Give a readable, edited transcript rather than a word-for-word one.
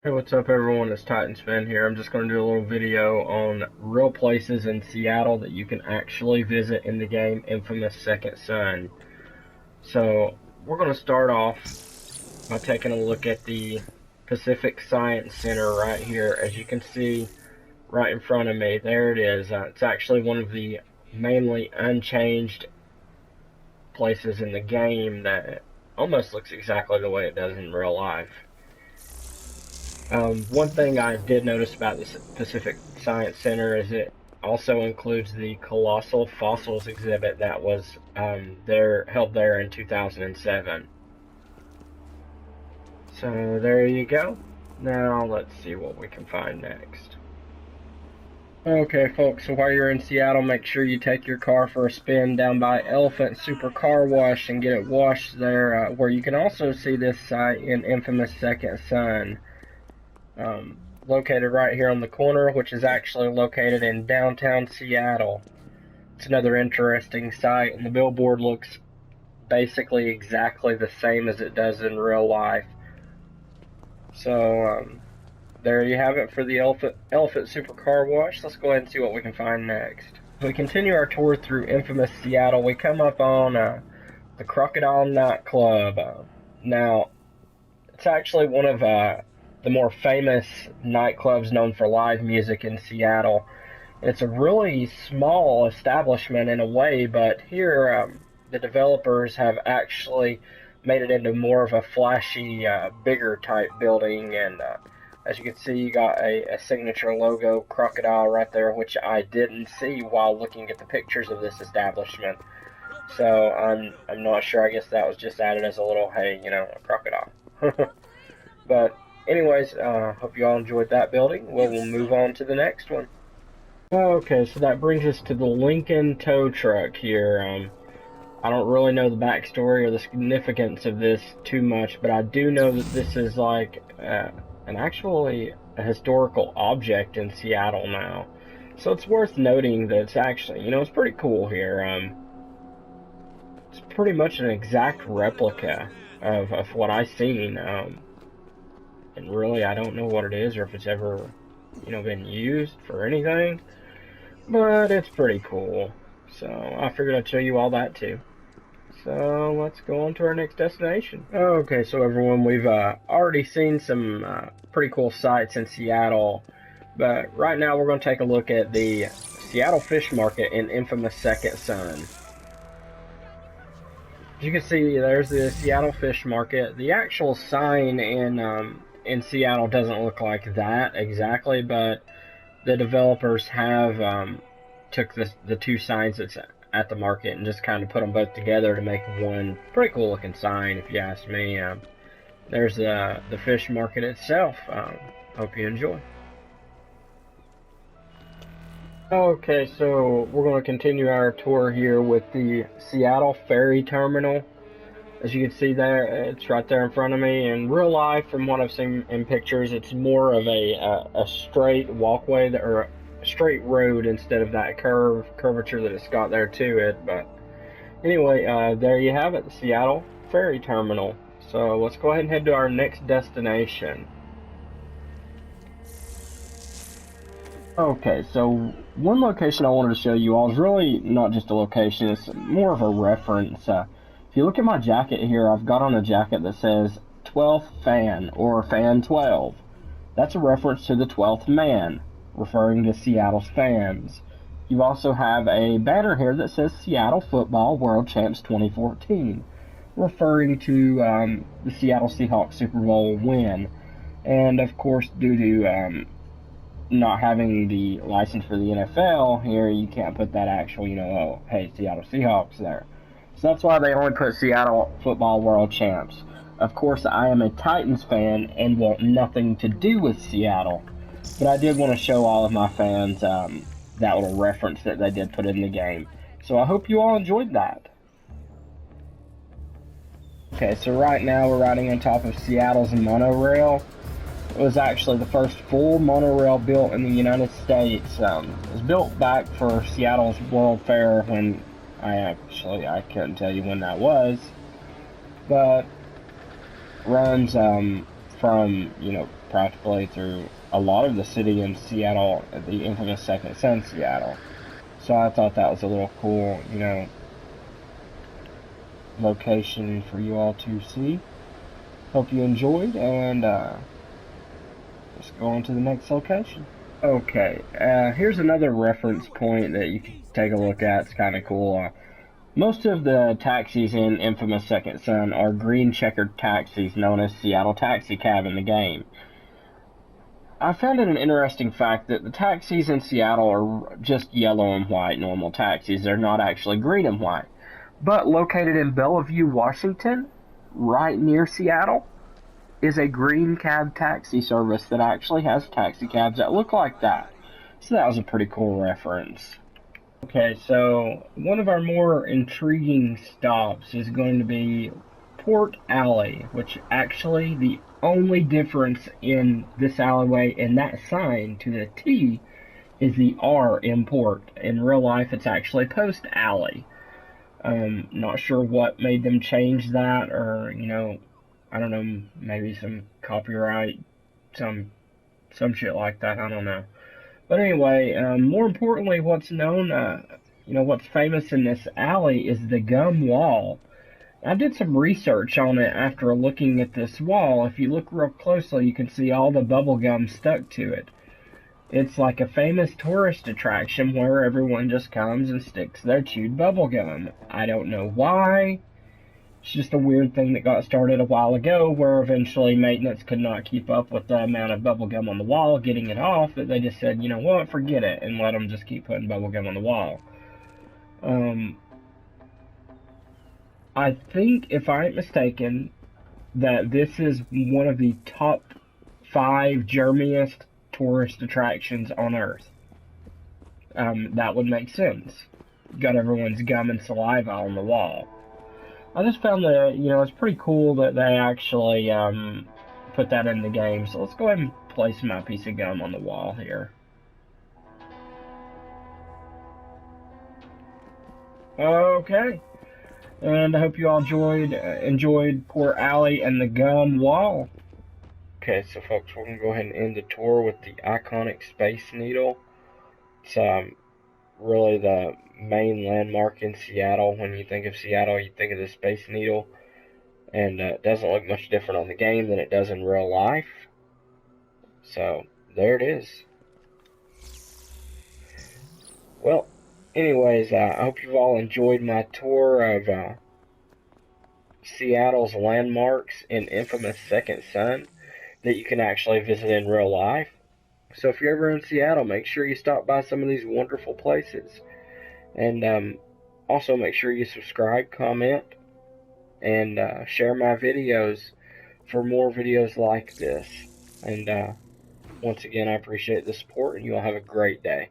Hey, what's up everyone? It's Titanspin here. I'm just going to do a little video on real places in Seattle that you can actually visit in the game Infamous Second Son. So, we're going to start off by taking a look at the Pacific Science Center right here. As you can see right in front of me, there it is. It's actually one of the mainly unchanged places in the game that almost looks exactly the way it does in real life. One thing I did notice about the Pacific Science Center is it also includes the Colossal Fossils exhibit that was held there in 2007. So there you go. Now let's see what we can find next. Okay, folks, so while you're in Seattle, make sure you take your car for a spin down by Elephant Super Car Wash and get it washed there, where you can also see this site in Infamous Second Son. Located right here on the corner, which is actually located in downtown Seattle. It's another interesting site, and the billboard looks basically exactly the same as it does in real life. So, there you have it for the Elephant Super Car Wash. Let's go ahead and see what we can find next. We continue our tour through infamous Seattle. We come up on the Crocodile nightclub. Now, it's actually one of the more famous nightclubs known for live music in Seattle. It's a really small establishment in a way, but here the developers have actually made it into more of a flashy, bigger type building. And as you can see, you got a signature logo, crocodile, right there, which I didn't see while looking at the pictures of this establishment. So I'm not sure. I guess that was just added as a little, hey, a crocodile. But anyways, hope you all enjoyed that building. We'll move on to the next one. Okay, so that brings us to the Lincoln tow truck here. I don't really know the backstory or the significance of this too much, but I do know that this is like actually a historical object in Seattle now. So it's worth noting that it's actually, it's pretty cool here. It's pretty much an exact replica of what I've seen. And really, I don't know what it is or if it's ever, been used for anything. But it's pretty cool. So I figured I'd show you all that too. So let's go on to our next destination. Okay, so everyone, we've already seen some pretty cool sights in Seattle. But right now we're going to take a look at the Seattle Fish Market in infamous Second Son. As you can see, there's the Seattle Fish Market. The actual sign in Seattle doesn't look like that exactly, but the developers have took the two signs that's at the market and just kind of put them both together to make one pretty cool looking sign, if you ask me. There's the fish market itself. Hope you enjoy. Okay, so we're going to continue our tour here with the Seattle Ferry Terminal. As you can see there, it's right there in front of me. In real life, from what I've seen in pictures, it's more of a straight walkway or a straight road instead of that curvature that it's got there to it. But anyway, there you have it, the Seattle Ferry Terminal. So let's go ahead and head to our next destination. Okay, so one location I wanted to show you all is really not just a location, it's more of a reference. If you look at my jacket here, I've got on a jacket that says 12th Fan or Fan 12. That's a reference to the 12th man, referring to Seattle's fans. You also have a banner here that says Seattle Football World Champs 2014, referring to the Seattle Seahawks Super Bowl win. And of course, due to not having the license for the NFL here, you can't put that actual, oh, hey, Seattle Seahawks there. So that's why they only put Seattle Football World Champs. Of course, I am a Titans fan and want nothing to do with Seattle, but I did want to show all of my fans that little reference that they did put in the game. So I hope you all enjoyed that. Okay, so right now we're riding on top of Seattle's Monorail. It was actually the first full monorail built in the United States. It was built back for Seattle's World Fair when I couldn't tell you when that was, but runs from, practically through a lot of the city in Seattle, the infamous Second Sun, Seattle. So I thought that was a little cool, location for you all to see. Hope you enjoyed, and let's go on to the next location. Okay, here's another reference point that you can take a look at. It's kind of cool. Most of the taxis in infamous Second Sun are green checkered taxis known as Seattle Taxi Cab in the game. I found it an interesting fact that the taxis in Seattle are just yellow and white normal taxis. They're not actually green and white. But located in Bellevue, Washington, right near Seattle, is a green cab taxi service that actually has taxi cabs that look like that. So that was a pretty cool reference. Okay, so one of our more intriguing stops is going to be Port Alley, which actually the only difference in this alleyway and that sign to the T is the R in Port. In real life, it's actually Post Alley. Not sure what made them change that, or, I don't know, maybe some copyright, some shit like that, I don't know. But anyway, more importantly, what's known, what's famous in this alley is the gum wall. I did some research on it after looking at this wall. If you look real closely, you can see all the bubble gum stuck to it. It's like a famous tourist attraction where everyone just comes and sticks their chewed bubble gum. I don't know why. It's just a weird thing that got started a while ago where eventually maintenance could not keep up with the amount of bubble gum on the wall, getting it off, that they just said, you know what, forget it, and let them just keep putting bubble gum on the wall. I think, if I ain't mistaken, that this is one of the top 5 germiest tourist attractions on Earth. That would make sense. Got everyone's gum and saliva on the wall. I just found that, it's pretty cool that they actually put that in the game. So let's go ahead and place my piece of gum on the wall here. Okay. And I hope you all enjoyed Port Alley and the gum wall. Okay, so folks, we're going to go ahead and end the tour with the iconic Space Needle. It's really the main landmark in Seattle. When you think of Seattle, you think of the Space Needle. And it doesn't look much different on the game than it does in real life. So, there it is. Well, anyways, I hope you've all enjoyed my tour of Seattle's landmarks in infamous Second Sun that you can actually visit in real life. So if you're ever in Seattle, make sure you stop by some of these wonderful places. And also make sure you subscribe, comment, and share my videos for more videos like this. And once again, I appreciate the support, and you all have a great day.